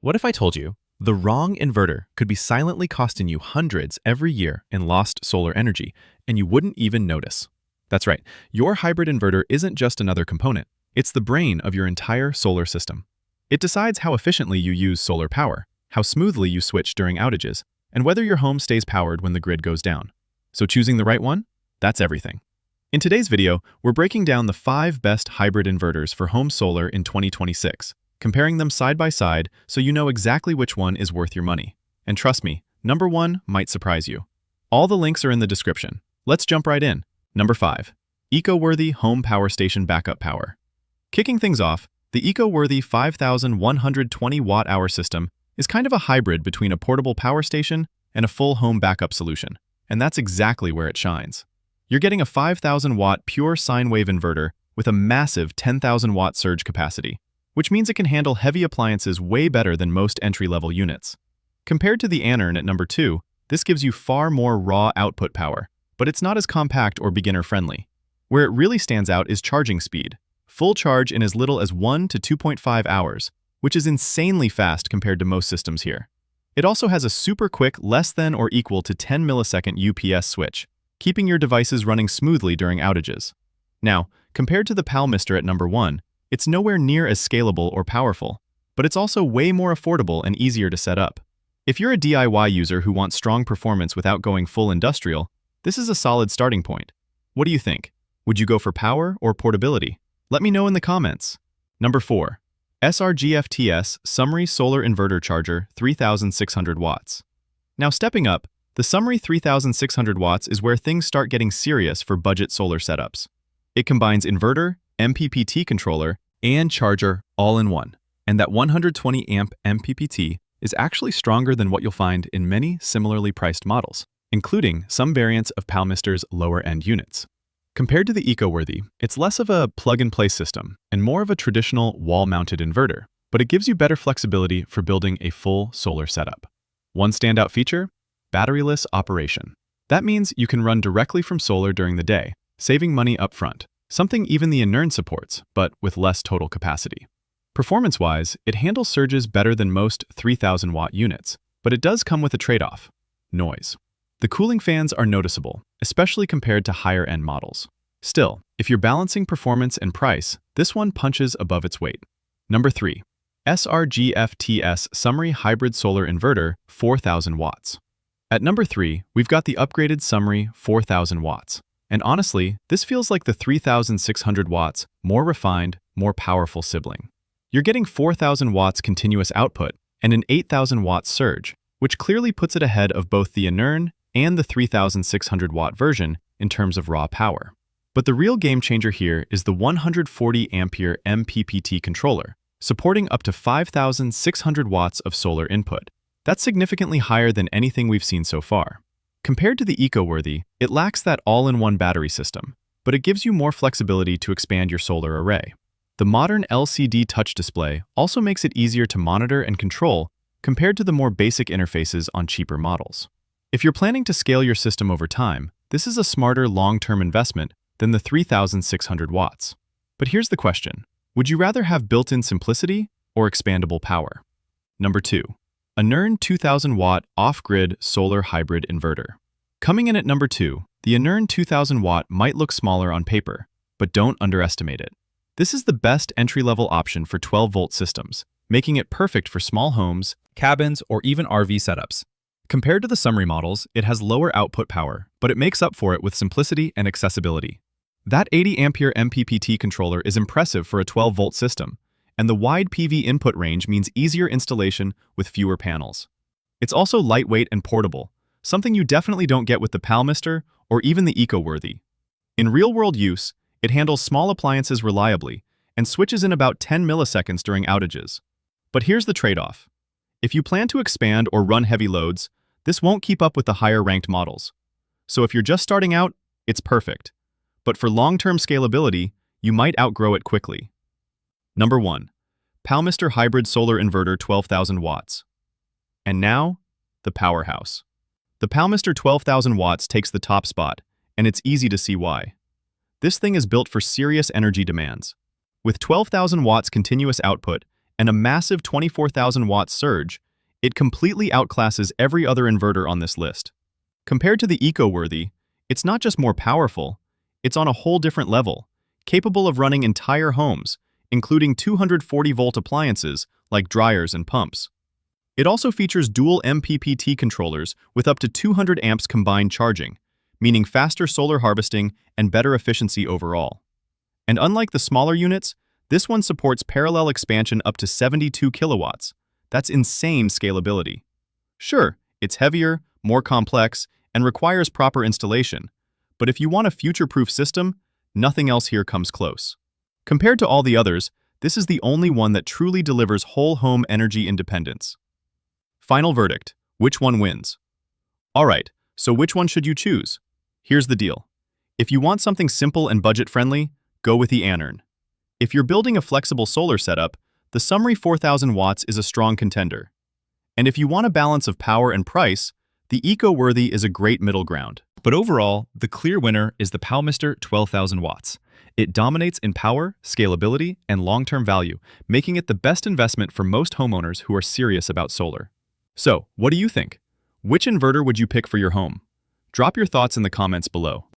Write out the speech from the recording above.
What if I told you the wrong inverter could be silently costing you hundreds every year in lost solar energy, and you wouldn't even notice? That's right, your hybrid inverter isn't just another component. It's the brain of your entire solar system. It decides how efficiently you use solar power, how smoothly you switch during outages, and whether your home stays powered when the grid goes down. So choosing the right one? That's everything. In today's video, we're breaking down the 5 best hybrid inverters for home solar in 2026. Comparing them side by side so you know exactly which one is worth your money. And trust me, number 1 might surprise you. All the links are in the description. Let's jump right in. Number 5. Eco-worthy Home Power Station Backup Power. Kicking things off, the eco-worthy 5,120 watt-hour system is kind of a hybrid between a portable power station and a full home backup solution. And that's exactly where it shines. You're getting a 5,000 watt pure sine wave inverter with a massive 10,000 watt surge capacity, which means it can handle heavy appliances way better than most entry-level units. Compared to the Anern at number 2, this gives you far more raw output power, but it's not as compact or beginner-friendly. Where it really stands out is charging speed. Full charge in as little as 1 to 2.5 hours, which is insanely fast compared to most systems here. It also has a super quick less than or equal to 10 millisecond UPS switch, keeping your devices running smoothly during outages. Now, compared to the PowMr at number 1, it's nowhere near as scalable or powerful, but it's also way more affordable and easier to set up. If you're a DIY user who wants strong performance without going full industrial, this is a solid starting point. What do you think? Would you go for power or portability? Let me know in the comments. Number 4. SRGFTS SUMRY Solar Inverter Charger 3600 watts. Now stepping up, the SUMRY 3600 watts is where things start getting serious for budget solar setups. It combines inverter, MPPT controller, and charger all in one. And that 120 amp MPPT is actually stronger than what you'll find in many similarly priced models, including some variants of PowMr's lower-end units. Compared to the eco-worthy, it's less of a plug-and-play system and more of a traditional wall-mounted inverter, but it gives you better flexibility for building a full solar setup. One standout feature? Batteryless operation. That means you can run directly from solar during the day, saving money up front. Something even the Anern supports, but with less total capacity. Performance-wise, it handles surges better than most 3,000 watt units, but it does come with a trade-off: noise. The cooling fans are noticeable, especially compared to higher-end models. Still, if you're balancing performance and price, this one punches above its weight. Number 3. SRGFTS SUMRY Hybrid Solar Inverter 4000 watts. At number 3, we've got the upgraded SUMRY 4000 watts. And honestly, this feels like the 3,600 watts, more refined, more powerful sibling. You're getting 4,000 watts continuous output and an 8,000 watt surge, which clearly puts it ahead of both the Anern and the 3,600 watt version in terms of raw power. But the real game changer here is the 140 ampere MPPT controller, supporting up to 5,600 watts of solar input. That's significantly higher than anything we've seen so far. Compared to the eco-worthy, it lacks that all-in-one battery system, but it gives you more flexibility to expand your solar array. The modern LCD touch display also makes it easier to monitor and control compared to the more basic interfaces on cheaper models. If you're planning to scale your system over time, this is a smarter long-term investment than the 3,600 watts. But here's the question: would you rather have built-in simplicity or expandable power? Number 2. Anern 2000 watt off-grid solar hybrid inverter. Coming in at number 2, the Anern 2000 watt might look smaller on paper, but don't underestimate it. This is the best entry-level option for 12-volt systems, making it perfect for small homes, cabins, or even RV setups. Compared to the SUMRY models, it has lower output power, but it makes up for it with simplicity and accessibility. That 80 ampere MPPT controller is impressive for a 12-volt system, and the wide PV input range means easier installation with fewer panels. It's also lightweight and portable, something you definitely don't get with the PowMr or even the eco-worthy. In real-world use, it handles small appliances reliably and switches in about 10 milliseconds during outages. But here's the trade-off. If you plan to expand or run heavy loads, this won't keep up with the higher-ranked models. So if you're just starting out, it's perfect. But for long-term scalability, you might outgrow it quickly. Number 1. PowMr Hybrid Solar Inverter 12,000 watts. And now, the powerhouse. The PowMr 12,000 watts takes the top spot, and it's easy to see why. This thing is built for serious energy demands. With 12,000 watts continuous output and a massive 24,000 watt surge, it completely outclasses every other inverter on this list. Compared to the eco-worthy, it's not just more powerful, it's on a whole different level, capable of running entire homes, including 240-volt appliances like dryers and pumps. It also features dual MPPT controllers with up to 200 amps combined charging, meaning faster solar harvesting and better efficiency overall. And unlike the smaller units, this one supports parallel expansion up to 72 kilowatts. That's insane scalability. Sure, it's heavier, more complex, and requires proper installation, but if you want a future-proof system, nothing else here comes close. Compared to all the others, this is the only one that truly delivers whole home energy independence. Final verdict: which one wins? Alright, so which one should you choose? Here's the deal. If you want something simple and budget-friendly, go with the Anern. If you're building a flexible solar setup, the SUMRY 4000 watts is a strong contender. And if you want a balance of power and price, the eco-worthy is a great middle ground. But overall, the clear winner is the PowMr 12,000 watts. It dominates in power, scalability, and long-term value, making it the best investment for most homeowners who are serious about solar. So, what do you think? Which inverter would you pick for your home? Drop your thoughts in the comments below.